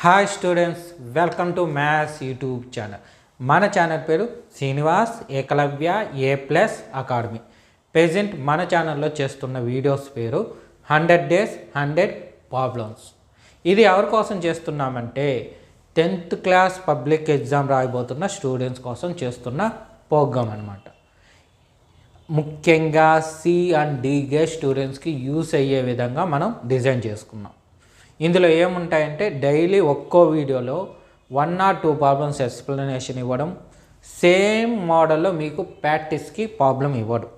Hi students, welcome to maths YouTube channel. మన ఛానల్ పేరు Srinivas Ekalavya A+ academy. Present మన ఛానల్లో చేస్తున్న వీడియోస్ పేరు 100 days 100 ప్రాబ్లమ్స్. ఇది ఎవరి కోసం చేస్తున్నామంటే 10th క్లాస్ పబ్లిక్ ఎగ్జామ్ రాయబోతున్న స్టూడెంట్స్ కోసం చేస్తున్న ప్రోగ్రామ్ అనమాట. ముఖ్యంగా C అండ్ D గ్రేడ్ స్టూడెంట్స్కి యూస్ అయ్యే విధంగా మనం డిజైన్ చేసుకున్నాం. ఇందులో ఏముంటాయంటే డైలీ ఒక్కో వీడియోలో 1 or 2 ప్రాబ్లమ్స్ ఎక్స్ప్లెనేషన్ ఇవ్వడం, సేమ్ మోడల్లో మీకు ప్రాక్టీస్కి ప్రాబ్లం ఇవ్వడం.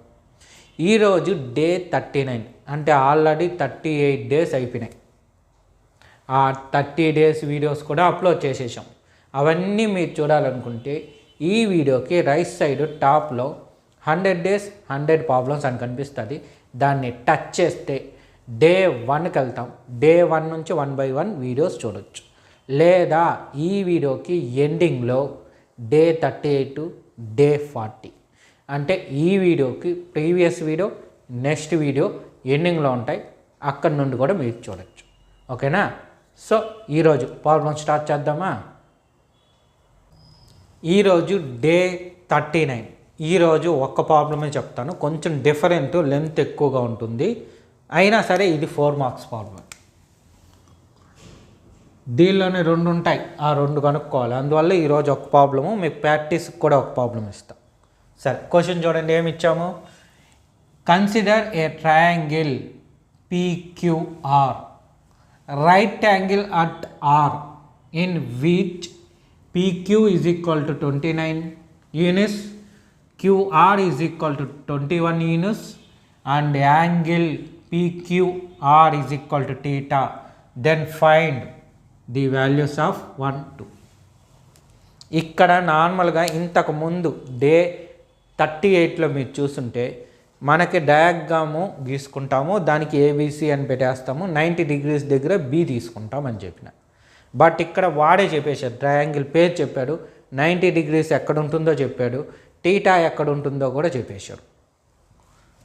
ఈరోజు డే 39 అంటే ఆల్రెడీ 38 days అయిపోయినాయి. ఆ 30 days వీడియోస్ కూడా అప్లోడ్ చేసేసాం. అవన్నీ మీరు చూడాలనుకుంటే ఈ వీడియోకి రైట్ సైడ్ టాప్లో 100 days 100 ప్రాబ్లమ్స్ అని కనిపిస్తుంది. దాన్ని టచ్ చేస్తే డే 1కి వెళ్తాం. డే 1 నుంచి 1 by 1 వీడియోస్ చూడొచ్చు. లేదా ఈ వీడియోకి ఎండింగ్లో డే 38 డే 40 అంటే ఈ వీడియోకి ప్రీవియస్ వీడియో నెక్స్ట్ వీడియో ఎండింగ్లో ఉంటాయి. అక్కడి నుండి కూడా మీరు చూడొచ్చు. ఓకేనా? సో ఈరోజు ప్రాబ్లం స్టార్ట్ చేద్దామా? ఈరోజు డే 39. ఈరోజు ఒక్క ప్రాబ్లమే చెప్తాను. కొంచెం డిఫరెంట్, లెంత్ ఎక్కువగా ఉంటుంది. అయినా సరే ఇది 4 marks ప్రాబ్లం. దీనిలోనే 2 ఉంటాయి, ఆ 2 కనుక్కోవాలి. అందువల్ల ఈరోజు ఒక ప్రాబ్లము, మీకు ప్రాక్టీస్కి కూడా ఒక ప్రాబ్లం ఇస్తాం. సరే, క్వశ్చన్ చూడండి. ఏమి ఇచ్చాము? Consider a triangle PQR, right angle at R in which PQ is equal to 29 units, QR is equal to 21 units and angle PQR is equal to theta. Then find the values of 1, 2. ఇక్కడ నార్మల్గా ఇంతకు ముందు day 38లో మీరు చూస్తుంటే మనకి diagram గీసుకుంటాము, దానికి ABC అని పెట్టేస్తాము, 90 degrees దగ్గర B తీసుకుంటాం అని చెప్పిన. బట్ ఇక్కడ వాడే చెప్పేశాడు, ట్రయాంగిల్ పేరు చెప్పాడు, 90 degrees ఎక్కడ ఉంటుందో చెప్పాడు, టీటా ఎక్కడ ఉంటుందో కూడా చెప్పేశాడు.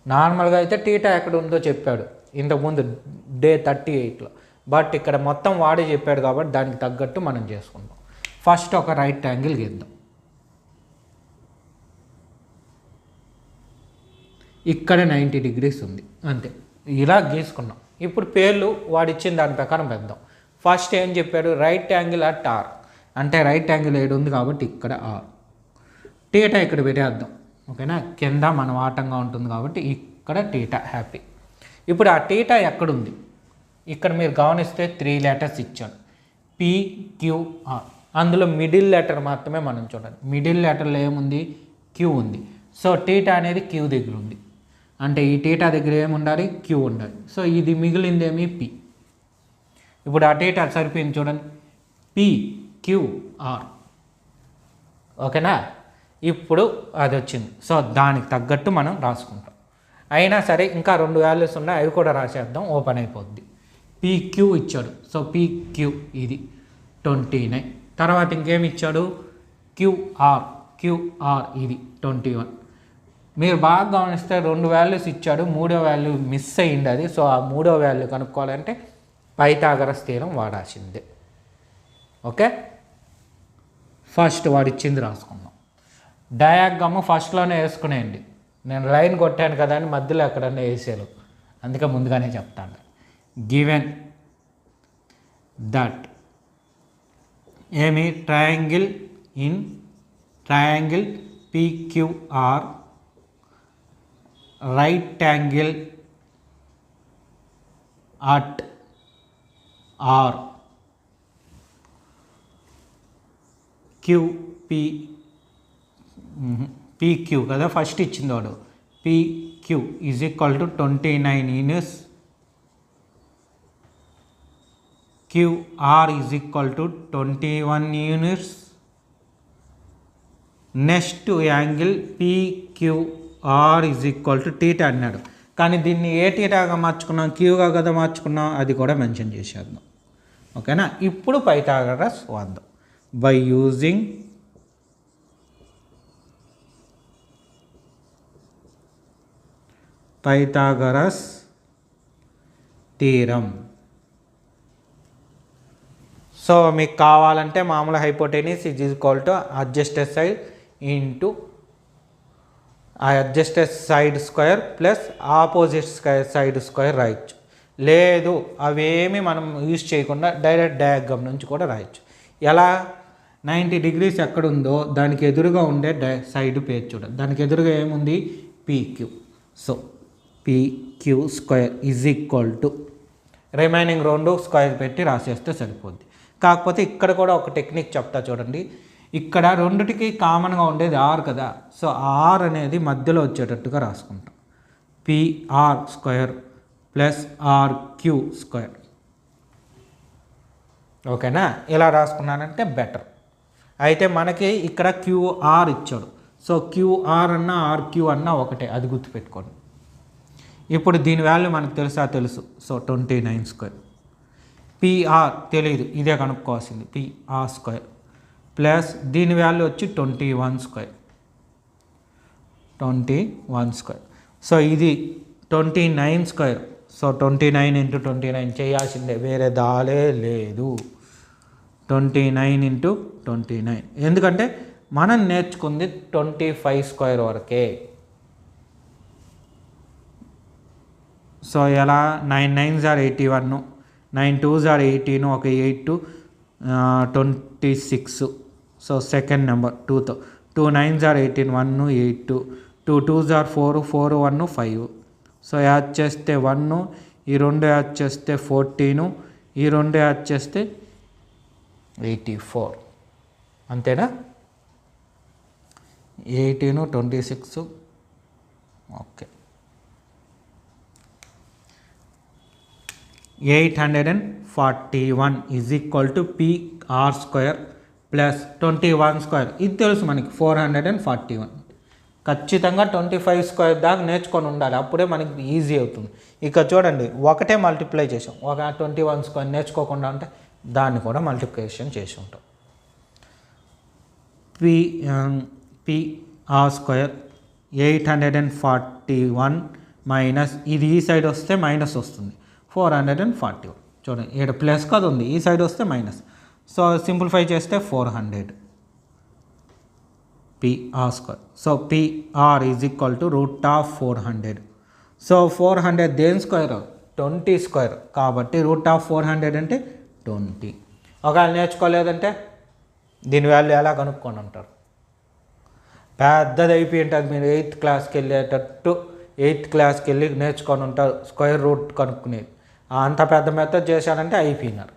నార్మల్గా అయితే టీటా ఎక్కడ ఉందో చెప్పాడు ఇంతకుముందు డే 38లో. బట్ ఇక్కడ మొత్తం వాడే చెప్పాడు కాబట్టి దానికి తగ్గట్టు మనం చేసుకుంటాం. ఫస్ట్ ఒక రైట్ యాంగిల్ గీద్దాం. ఇక్కడ 90 degrees ఉంది, అంతే. ఇలా గీసుకున్నాం. ఇప్పుడు పేర్లు వాడిచ్చిన దాని ప్రకారం పెద్దాం. ఫస్ట్ ఏం చెప్పాడు? రైట్ యాంగిల్ అట్ R అంటే రైట్ యాంగిల్ ఏడు ఉంది కాబట్టి ఇక్కడ R. టీటా ఇక్కడ పెట్టేద్దాం. ఓకేనా? కింద మనం ఆటంగా ఉంటుంది కాబట్టి ఇక్కడ టీటా. హ్యాపీ. ఇప్పుడు ఆ టీటా ఎక్కడుంది? ఇక్కడ మీరు గమనిస్తే 3 letters ఇచ్చాడు, PQR. అందులో మిడిల్ లెటర్ మాత్రమే మనం చూడండి. మిడిల్ లెటర్లో ఏముంది? Q ఉంది. సో టీటా అనేది Q దగ్గర ఉంది. అంటే ఈ టీటా దగ్గర ఏముండాలి? Q ఉండాలి. సో ఇది మిగిలిందేమి? P. ఇప్పుడు ఆ టీటా సరిపోయింది చూడండి, PQR. ఓకేనా? ఇప్పుడు అది వచ్చింది. సో దానికి తగ్గట్టు మనం రాసుకుంటాం. అయినా సరే ఇంకా 2 వాల్యూస్ ఉన్నాయి, అవి కూడా రాసేద్దాం, ఓపెన్ అయిపోద్ది. PQ ఇచ్చాడు. సో PQ ఇది 29. తర్వాత ఇంకేమి ఇచ్చాడు? QR ఇది 21. మీరు బాగా గమనిస్తే 2 వాల్యూస్ ఇచ్చాడు, 3వ వాల్యూ మిస్ అయ్యింది అది. సో ఆ 3వ వాల్యూ కనుక్కోవాలంటే పైథాగరస్ థీరం వాడాల్సిందే. ఓకే, ఫస్ట్ వాడిచ్చింది రాసుకుందాం. డయాగ్రాము ఫస్ట్లోనే వేసుకునేయండి. నేను లైన్ కొట్టాను కదా అని మధ్యలో ఎక్కడన్నా వేసాను, అందుకే ముందుగానే చెప్తాను. గివెన్ దట్ ఏమి triangle PQR right angle at R PQ కదా ఫస్ట్ ఇచ్చింది వాడు. PQ is equal to 29 units, QR is equal to 21 units. Next angle PQR is equal to theta అన్నాడు. కానీ దీన్ని ఏ టీటాగా మార్చుకున్నాం? క్యూగా కదా మార్చుకున్నాం, అది కూడా మెన్షన్ చేసేద్దాం. ఓకేనా? ఇప్పుడు పైథాగరస్ వాద్దాం. By using Pythagoras theorem. So మీకు కావాలంటే మామూలు hypotenuse is equal to adjacent side into ఆ adjacent side square plus opposite side square రాయొచ్చు. లేదు అవేమి మనం యూజ్ చేయకుండా డైరెక్ట్ డయాగ్రామ్ నుంచి కూడా రాయొచ్చు. ఎలా 90 డిగ్రీస్ ఎక్కడుందో దానికి ఎదురుగా ఉండే సైడ్ పేజ్ చూడండి. దానికి ఎదురుగా ఏముంది PQ. So PQ square is equal to remaining రెండు స్క్వేర్ పెట్టి రాసేస్తే సరిపోద్ది. కాకపోతే ఇక్కడ కూడా ఒక టెక్నిక్ చెప్తా చూడండి. ఇక్కడ రెండిటికి కామన్గా ఉండేది ఆర్ కదా. సో ఆర్ అనేది మధ్యలో వచ్చేటట్టుగా రాసుకుంటాం. PR square plus RQ square. ఓకేనా? ఇలా రాసుకున్నానంటే బెటర్. అయితే మనకి ఇక్కడ క్యూఆర్ ఇచ్చాడు. సో క్యూఆర్ అన్నా ఆర్క్యూ అన్నా ఒకటే, అది గుర్తుపెట్టుకోండి. ఇప్పుడు దీని వాల్యూ మనకు తెలుసు. So 29 square. పిఆర్ తెలియదు, ఇదే కనుక్కోవాల్సింది. పిఆర్ స్క్వేర్ ప్లస్ దీని వాల్యూ వచ్చి 21 స్క్వేర్. 21 స్క్వేర్. సో ఇది 29 స్క్వేర్. సో 29 ఇంటూ 29 చేయాల్సిందే, వేరే దాలే లేదు. 29 ఇంటూ 29 ఎందుకంటే మనం నేర్చుకుంది 25 స్క్వేర్ వరకే. సో ఎలా 9 9s are 81, 9 2s are 18, ఒక 8 to 26. సో సెకండ్ నెంబర్ 2తో 2 9s are 18, 1 8, 2 2s are 4, 4 1 5. So add చేస్తే 1, ఈ రెండు యాడ్ చేస్తే 14, ఈ రెండు యాడ్ చేస్తే 84. అంతేనా? 18 26. Okay, 841 is equal to PR square plus 21 square. ఇది తెలుసు మనకి 441. ఖచ్చితంగా 25 స్క్వేర్ దాకా నేర్చుకొని ఉండాలి, అప్పుడే మనకి ఈజీ అవుతుంది. ఇక చూడండి, ఒకటే మల్టిప్లై చేసాం. ఒక 21 స్క్వేర్ నేర్చుకోకుండా ఉంటే దాన్ని కూడా మల్టిప్లికేషన్ చేసి ఉంటాం. పిఆర్ స్క్వేర్ 841 మైనస్ ఇది ఈ సైడ్ వస్తే మైనస్ వస్తుంది 441. చూడండి ఇక్కడ ప్లస్ కదా ఉంది, ఈ సైడ్ వస్తే మైనస్. సో సింప్లిఫై చేస్తే 400 PR square. So PR is equal to √400. So 400 దేని స్క్వేర్? 20 స్క్వేర్. కాబట్టి √400 అంటే 20. ఒకవేళ నేర్చుకోలేదంటే దీని వాల్యూ ఎలా కనుక్కొని ఉంటారు? పెద్దది అయిపోయి ఉంటుంది. మీరు 8th క్లాస్కి వెళ్ళేటట్టు 8th క్లాస్కి వెళ్ళి నేర్చుకొని ఉంటారు స్క్వేర్ రూట్ కనుక్కునేది. అంత పెద్ద మెథడ్ చేశానంటే అయిపోయినారు.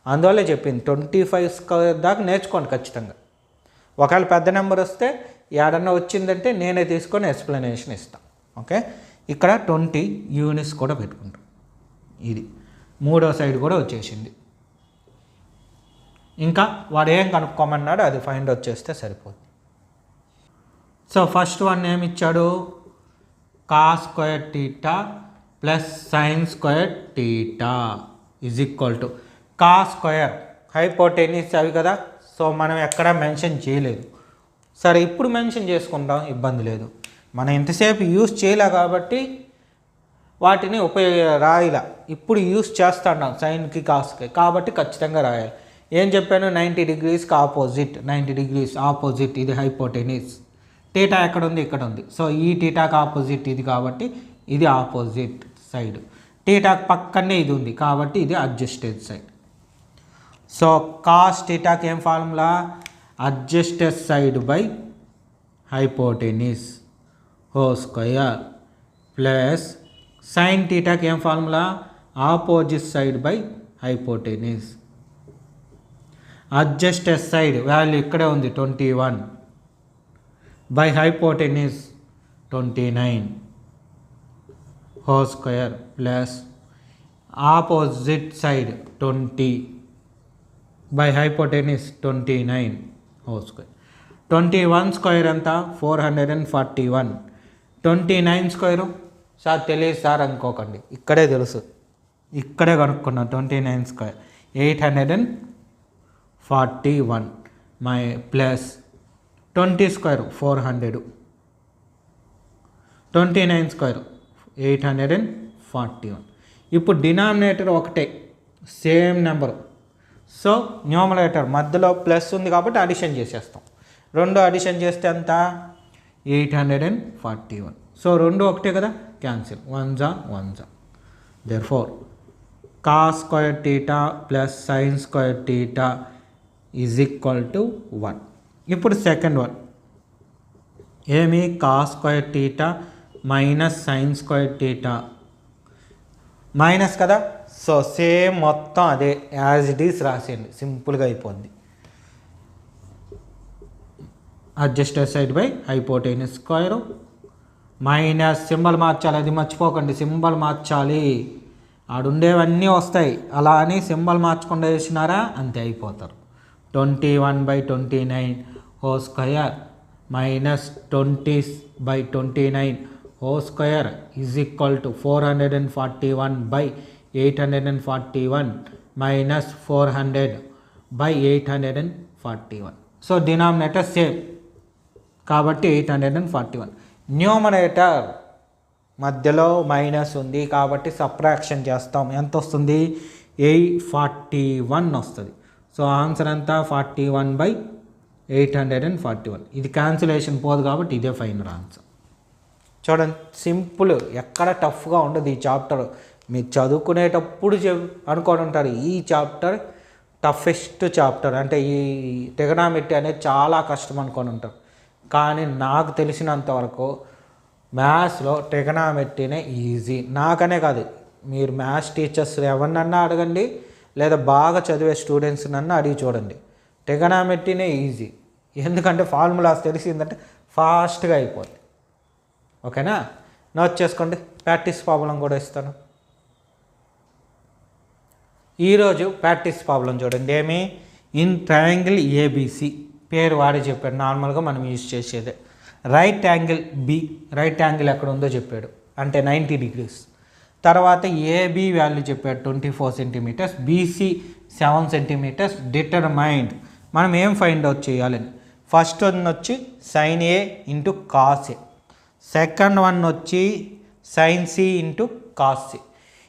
అందువల్లే చెప్పింది 25 స్క్వేర్ దాకా నేర్చుకోండి ఖచ్చితంగా. ఒకవేళ పెద్ద నెంబర్ వస్తే ఏడన్నా వచ్చిందంటే నేనే తీసుకొని ఎక్స్ప్లెనేషన్ ఇస్తాను. ఓకే, ఇక్కడ 20 యూనిట్స్ కూడా పెట్టుకుంటాం. ఇది మూడో సైడ్ కూడా వచ్చేసింది. ఇంకా వాడు ఏం కనుక్కోమన్నాడు అది ఫైండ్ అవుట్ చేస్తే సరిపోతుంది. సో ఫస్ట్ వన్ ఏమి ఇచ్చాడు? Cos square theta plus sine square theta is equal to cos square hypotenuse అవి కదా. సో మనం ఎక్కడా మెన్షన్ చేయలేదు. సరే ఇప్పుడు మెన్షన్ చేసుకుంటాం, ఇబ్బంది లేదు. మనం ఇంతసేపు యూస్ చేయలే కాబట్టి వాటిని రాయాల. ఇప్పుడు యూస్ చేస్తున్నాం సైన్కి కాస్కి, కాబట్టి ఖచ్చితంగా రాయాలి. ఏం చెప్పాను? 90 డిగ్రీస్కి ఆపోజిట్, 90 డిగ్రీస్ ఆపోజిట్ ఇది హైపోటెన్యూస్. టీటా ఎక్కడ ఉంది? ఇక్కడ ఉంది. సో ఈ టీటాకి ఆపోజిట్ ఇది కాబట్టి ఇది ఆపోజిట్ సైడ్. టీటాకి పక్కనే ఇది ఉంది కాబట్టి ఇది అడ్జస్టెడ్ సైడ్. సో కాస్ టీటాకి ఏం formula? Adjacent side by hypotenuse whole square plus sine టీటాకి ఏం formula? Opposite side by hypotenuse. Adjacent side value ఇక్కడే ఉంది 21 by hypotenuse 29 whole square plus opposite side 20 by hypotenuse 29 whole square. 21 square ఎంత? 441. 29 square sir తెలియదు sir అనుకోకండి, ఇక్కడే తెలుసు, ఇక్కడే కనుక్కున్నాను. 29 square 841 my plus 20 square 400, 29 square 841. ఇప్పుడు డినామినేటర్ ఒకటే, సేమ్ నెంబరు. సో న్యూమరేటర్ మధ్యలో ప్లస్ ఉంది కాబట్టి అడిషన్ చేసేస్తాం. 2 అడిషన్ చేస్తే ఎంత 841. సో 2 ఒకటే కదా, క్యాన్సిల్, 1 జా 1 జా. Therefore cos square theta plus sin square theta is equal to 1. ఇప్పుడు సెకండ్ వన్ ఏమి, cos square theta minus sin square theta minus కదా. సో సేమ్ మొత్తం అదే యాజ్ ఇట్ ఈస్ రాసేయండి, సింపుల్గా అయిపోద్ది. Adjusted side by hypotenuse square minus symbol మార్చాలి, అది మర్చిపోకండి, సింబల్ మార్చాలి. ఆడుండేవన్నీ వస్తాయి, అలా అని సింబల్ మార్చకుండా వేసినారా అంతే అయిపోతారు. 21/29 whole square minus 20/29 whole square is equal to 441/841 minus 400/841. So denominator same కాబట్టి 841. న్యూమరేటర్ మధ్యలో మైనస్ ఉంది కాబట్టి సబ్ట్రాక్షన్ చేస్తాం. ఎంత వస్తుంది 841 వస్తుంది. సో ఆన్సర్ ఎంత 41/841. ఇది క్యాన్సిలేషన్ పోదు కాబట్టి ఇదే ఫైనల్ ఆన్సర్. చూడండి సింపుల్, ఎక్కడ టఫ్గా ఉండదు ఈ చాప్టర్. మీరు చదువుకునేటప్పుడు అనుకొని ఉంటారు ఈ చాప్టర్ టఫెస్ట్ చాప్టర్, అంటే ఈ ట్రిగనామెట్రీ అనేది చాలా కష్టం అనుకొని ఉంటారు. కానీ నాకు తెలిసినంతవరకు మ్యాథ్స్లో ట్రిగనామెట్రీనే ఈజీ. నాకనే కాదు, మీరు మ్యాథ్స్ టీచర్స్ ఎవరినన్నా అడగండి, లేదా బాగా చదివే స్టూడెంట్స్ నన్ను అడిగి చూడండి, ట్రిగనామెట్రీనే ఈజీ. ఎందుకంటే ఫార్ములాస్ తెలిసిందంటే ఫాస్ట్గా అయిపోద్ది. ఓకేనా, నోట్ చేసుకోండి. ప్రాక్టీస్ ప్రాబ్లం కూడా ఇస్తాను. ఈరోజు ప్రాక్టీస్ ప్రాబ్లం చూడండి. ఏమి, ఇన్ ట్రయాంగిల్ ఏబిసి పేరు వాడి చెప్పాడు, నార్మల్గా మనం యూజ్ చేసేదే. Right angle B, right angle ఎక్కడ ఉందో చెప్పాడు, అంటే 90 degrees. తర్వాత ఏబి వాల్యూ చెప్పాడు 24 centimeters, బీసీ 7 centimeters. డిటర్మైండ్, మనం ఏం ఫైండ్ అవుట్ చేయాలని. ఫస్ట్ వన్ వచ్చి sin A into cos A, second one వచ్చి sin C into cos C.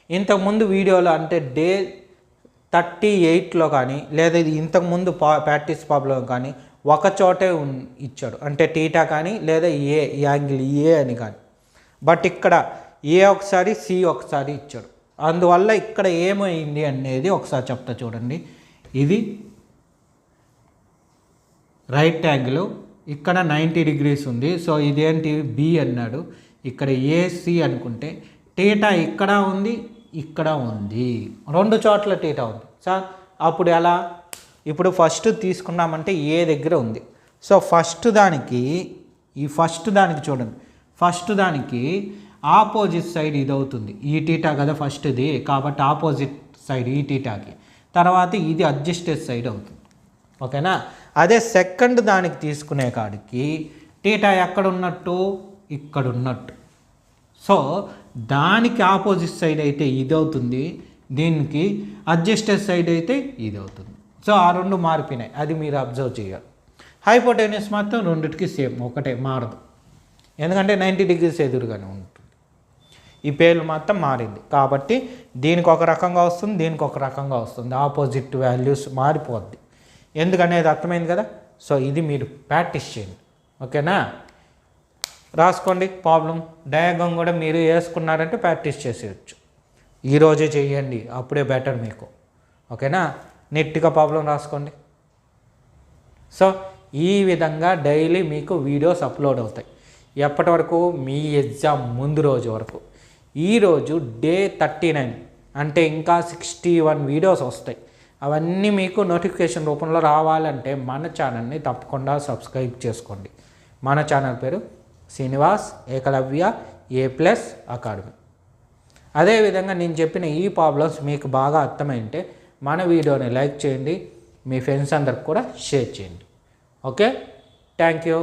ఇంతకుముందు వీడియోలో అంటే డే 38లో కానీ లేదా ఇది ఇంతకుముందు ప్రాక్టీస్ ప్రాబ్లం కానీ ఒక చోటే ఇచ్చాడు, అంటే టీటా కానీ లేదా ఏ యాంగిల్ ఏ అని కానీ. బట్ ఇక్కడ ఏ ఒకసారి సి ఒకసారి ఇచ్చాడు. అందువల్ల ఇక్కడ ఏమైంది అనేది ఒకసారి చెప్తా చూడండి. ఇది రైట్ యాంగిల్, ఇక్కడ 90 degrees ఉంది. సో ఇదేంటి బి అన్నాడు, ఇక్కడ ఏసి అనుకుంటే టీటా ఇక్కడ ఉంది ఇక్కడ ఉంది, 2 చోట్ల టీటా ఉంది సార్. అప్పుడు ఎలా, ఇప్పుడు ఫస్ట్ తీసుకున్నామంటే ఏ దగ్గర ఉంది. సో ఫస్ట్ దానికి చూడండి, ఫస్ట్ దానికి ఆపోజిట్ సైడ్ ఇది అవుతుంది, ఈ టీటా కదా ఫస్ట్ది కాబట్టి ఆపోజిట్ సైడ్ ఈ టీటాకి. తర్వాత ఇది అడ్జస్టెడ్ సైడ్ అవుతుంది. ఓకేనా, అదే సెకండ్ దానికి తీసుకునే కాడికి టీటా ఎక్కడ ఉన్నట్టు ఇక్కడ ఉన్నట్టు. సో దానికి ఆపోజిట్ సైడ్ అయితే ఇది అవుతుంది, దీనికి అడ్జస్టెడ్ సైడ్ అయితే ఇది అవుతుంది. సో ఆ 2 మారిపోయినాయి, అది మీరు అబ్జర్వ్ చేయాలి. హైపోటెన్యూస్ మాత్రం రెండిటికి సేమ్, ఒకటే, మారదు. ఎందుకంటే 90 degrees ఎదురుగానే ఉంటుంది. ఈ పేర్లు మాత్రం మారింది కాబట్టి దీనికి ఒక రకంగా వస్తుంది, దీనికి ఒక రకంగా వస్తుంది. ఆపోజిట్ వాల్యూస్ మారిపోద్ది. ఎందుకనేది అర్థమైంది కదా. సో ఇది మీరు ప్రాక్టీస్ చేయండి. ఓకేనా, రాసుకోండి. ప్రాబ్లం డయాగ్రామ్ కూడా మీరు వేసుకున్నారంటే ప్రాక్టీస్ చేసేయచ్చు. ఈరోజే చేయండి, అప్పుడే బెటర్ మీకు. ఓకేనా, నీట్గా ప్రాబ్లం రాసుకోండి. సో ఈ విధంగా డైలీ మీకు వీడియోస్ అప్లోడ్ అవుతాయి. ఎప్పటి వరకు, మీ ఎగ్జామ్ ముందు రోజు వరకు. ఈరోజు డే 39, అంటే ఇంకా 61 వీడియోస్ వస్తాయి. అవన్నీ మీకు నోటిఫికేషన్ రూపంలో రావాలంటే మన ఛానల్ని తప్పకుండా సబ్స్క్రైబ్ చేసుకోండి. మన ఛానల్ పేరు శ్రీనివాస్ ఏకలవ్య A+ అకాడమీ. అదేవిధంగా నేను చెప్పిన ఈ ప్రాబ్లమ్స్ మీకు బాగా అర్థమైంటే మన వీడియోని లైక్ చేయండి, మీ ఫ్రెండ్స్ అందరికి కూడా షేర్ చేయండి. Okay, thank you.